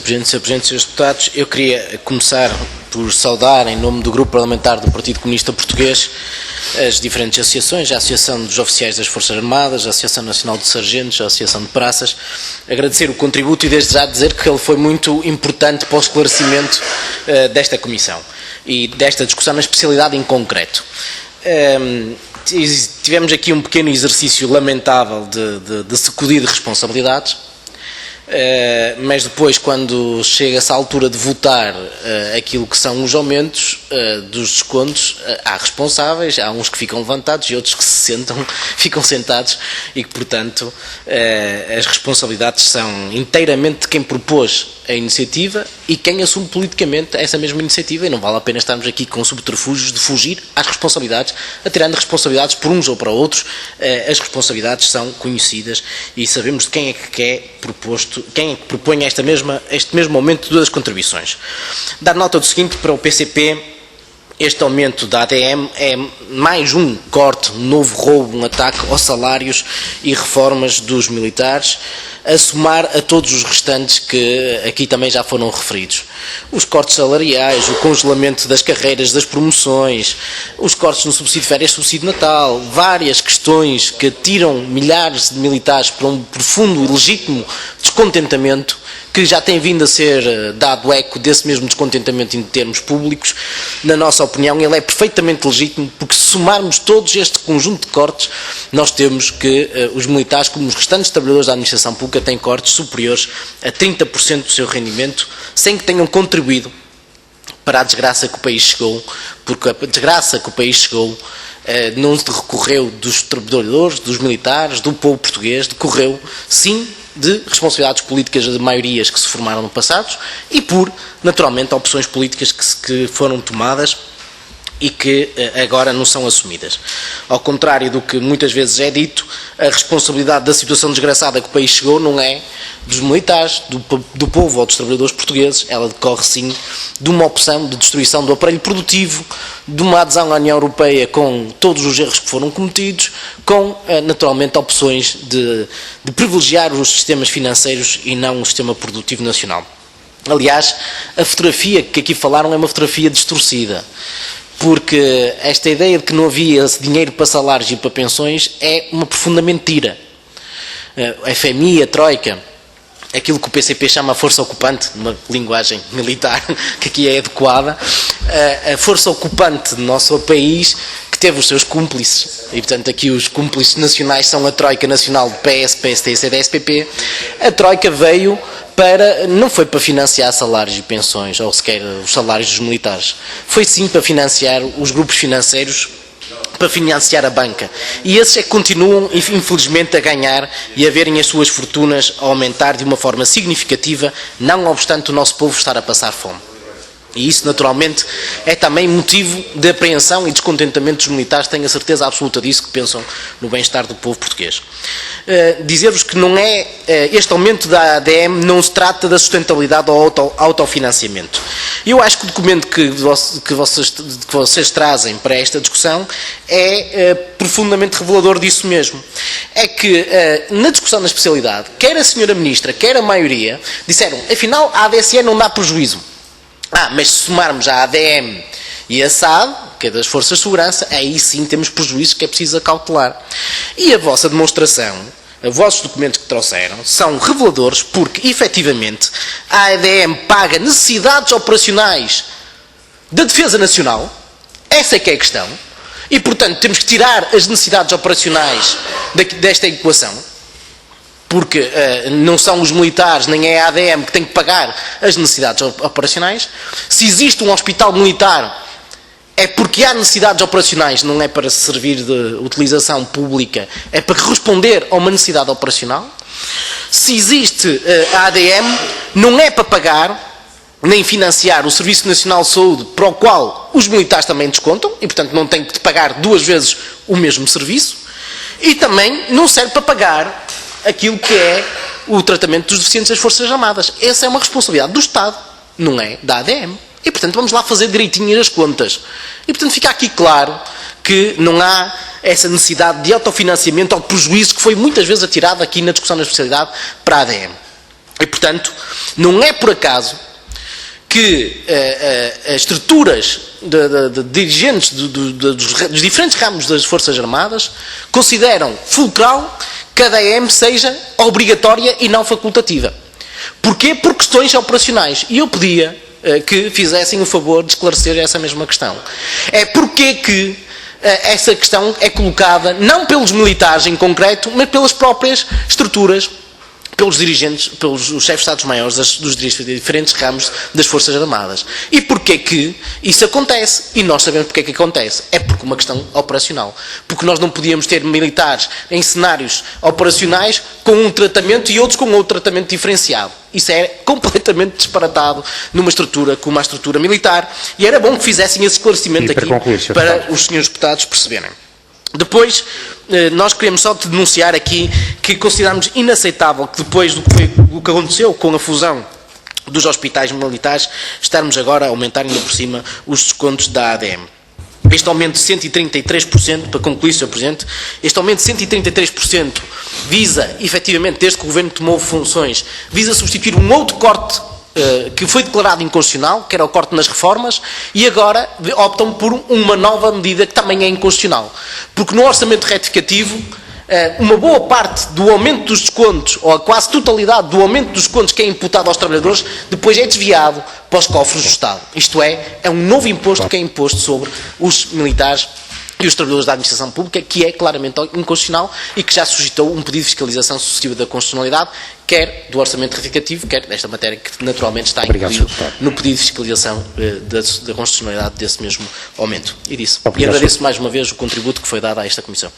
Presidente, Sr. Presidente, Srs. Deputados, eu queria começar por saudar, em nome do Grupo Parlamentar do Partido Comunista Português, as diferentes associações, a Associação dos Oficiais das Forças Armadas, a Associação Nacional de Sargentos, a Associação de Praças, agradecer o contributo e desde já dizer que ele foi muito importante para o esclarecimento desta Comissão e desta discussão na especialidade em concreto. Tivemos aqui um pequeno exercício lamentável de sacudir de responsabilidades, mas depois, quando chega-se à altura de votar aquilo que são os aumentos dos descontos, há responsáveis, há uns que ficam levantados e outros que ficam sentados e que, portanto, as responsabilidades são inteiramente de quem propôs a iniciativa e quem assume politicamente essa mesma iniciativa, e não vale a pena estarmos aqui com subterfúgios de fugir às responsabilidades, atirando responsabilidades por uns ou para outros. As responsabilidades são conhecidas e sabemos de quem é que é proposto, quem é que propõe este mesmo aumento das contribuições. Dar nota do seguinte: para o PCP, este aumento da ADM é mais um corte, um novo roubo, um ataque aos salários e reformas dos militares, a somar a todos os restantes que aqui também já foram referidos. Os cortes salariais, o congelamento das carreiras, das promoções, os cortes no subsídio de férias, subsídio de Natal, várias questões que atiram milhares de militares para um profundo e legítimo descontentamento, que já tem vindo a ser dado eco desse mesmo descontentamento em termos públicos. Na nossa opinião, ele é perfeitamente legítimo, porque se somarmos todos este conjunto de cortes, nós temos que os militares, como os restantes trabalhadores da administração pública, têm cortes superiores a 30% do seu rendimento, sem que tenham contribuído para a desgraça que o país chegou, porque a desgraça que o país chegou não se recorreu dos trabalhadores, dos militares, do povo português, decorreu, sim, de responsabilidades políticas de maiorias que se formaram no passado e por, naturalmente, opções políticas que foram tomadas e que agora não são assumidas. Ao contrário do que muitas vezes é dito, a responsabilidade da situação desgraçada que o país chegou não é dos militares, do povo ou dos trabalhadores portugueses. Ela decorre sim de uma opção de destruição do aparelho produtivo, de uma adesão à União Europeia com todos os erros que foram cometidos, com naturalmente opções de privilegiar os sistemas financeiros e não o sistema produtivo nacional. Aliás, a fotografia que aqui falaram é uma fotografia distorcida, porque esta ideia de que não havia dinheiro para salários e para pensões é uma profunda mentira. A FMI, a Troika, aquilo que o PCP chama a força ocupante, numa linguagem militar que aqui é adequada, a força ocupante do nosso país, que teve os seus cúmplices, e portanto aqui os cúmplices nacionais são a Troika Nacional de PS, PST e CDS-PP. A Troika veio não foi para financiar salários e pensões, ou sequer os salários dos militares, foi sim para financiar os grupos financeiros, para financiar a banca. E esses é que continuam, infelizmente, a ganhar e a verem as suas fortunas a aumentar de uma forma significativa, não obstante o nosso povo estar a passar fome. E isso, naturalmente, é também motivo de apreensão e descontentamento dos militares, tenho a certeza absoluta disso, que pensam no bem-estar do povo português. Dizer-vos que não é, este aumento da ADM não se trata da sustentabilidade ou autofinanciamento. Eu acho que o documento que vocês trazem para esta discussão é profundamente revelador disso mesmo. É que, na discussão na especialidade, quer a senhora Ministra, quer a maioria, disseram, afinal, a ADSE não dá prejuízo. Mas se somarmos a ADM e a SAD, que é das Forças de Segurança, aí sim temos prejuízos que é preciso acautelar. E a vossa demonstração, os vossos documentos que trouxeram, são reveladores porque, efetivamente, a ADM paga necessidades operacionais da Defesa Nacional, essa é que é a questão, e, portanto, temos que tirar as necessidades operacionais desta equação, porque não são os militares nem é a ADM que tem que pagar as necessidades operacionais. Se existe um hospital militar é porque há necessidades operacionais, não é para servir de utilização pública, é para responder a uma necessidade operacional. Se existe a ADM, não é para pagar nem financiar o Serviço Nacional de Saúde, para o qual os militares também descontam, e portanto não tem que pagar duas vezes o mesmo serviço, e também não serve para pagar aquilo que é o tratamento dos deficientes das Forças Armadas. Essa é uma responsabilidade do Estado, não é da ADM. E, portanto, vamos lá fazer direitinho as contas. E, portanto, fica aqui claro que não há essa necessidade de autofinanciamento ou prejuízo que foi muitas vezes atirado aqui na discussão da especialidade para a ADM. E, portanto, não é por acaso que as estruturas de dirigentes dos diferentes ramos das Forças Armadas consideram fulcral que a ADM seja obrigatória e não facultativa. Porquê? Por questões operacionais. E eu pedia que fizessem o favor de esclarecer essa mesma questão. É porque que essa questão é colocada não pelos militares em concreto, mas pelas próprias estruturas, pelos dirigentes, pelos chefes de Estados-Maiores dos diferentes ramos das Forças Armadas. E porquê que isso acontece? E nós sabemos porquê que acontece. É porque uma questão operacional. Porque nós não podíamos ter militares em cenários operacionais com um tratamento e outros com outro tratamento diferenciado. Isso é completamente disparatado numa estrutura como a estrutura militar. E era bom que fizessem esse esclarecimento aqui para os senhores deputados perceberem. Depois, nós queremos só denunciar aqui que consideramos inaceitável que depois do que aconteceu com a fusão dos hospitais militares, estarmos agora a aumentar ainda por cima os descontos da ADM. Este aumento de 133%, para concluir, Sr. Presidente, este aumento de 133% visa, efetivamente, desde que o Governo tomou funções, visa substituir um outro corte que foi declarado inconstitucional, que era o corte nas reformas, e agora optam por uma nova medida que também é inconstitucional. Porque no orçamento retificativo, uma boa parte do aumento dos descontos, ou a quase totalidade do aumento dos descontos que é imputado aos trabalhadores, depois é desviado para os cofres do Estado. Isto é um novo imposto que é imposto sobre os militares e os trabalhadores da administração pública, que é claramente inconstitucional e que já suscitou um pedido de fiscalização sucessiva da constitucionalidade, quer do orçamento retificativo, quer desta matéria que naturalmente está incluído no pedido de fiscalização da constitucionalidade desse mesmo aumento. E disso. E agradeço mais uma vez o contributo que foi dado a esta Comissão.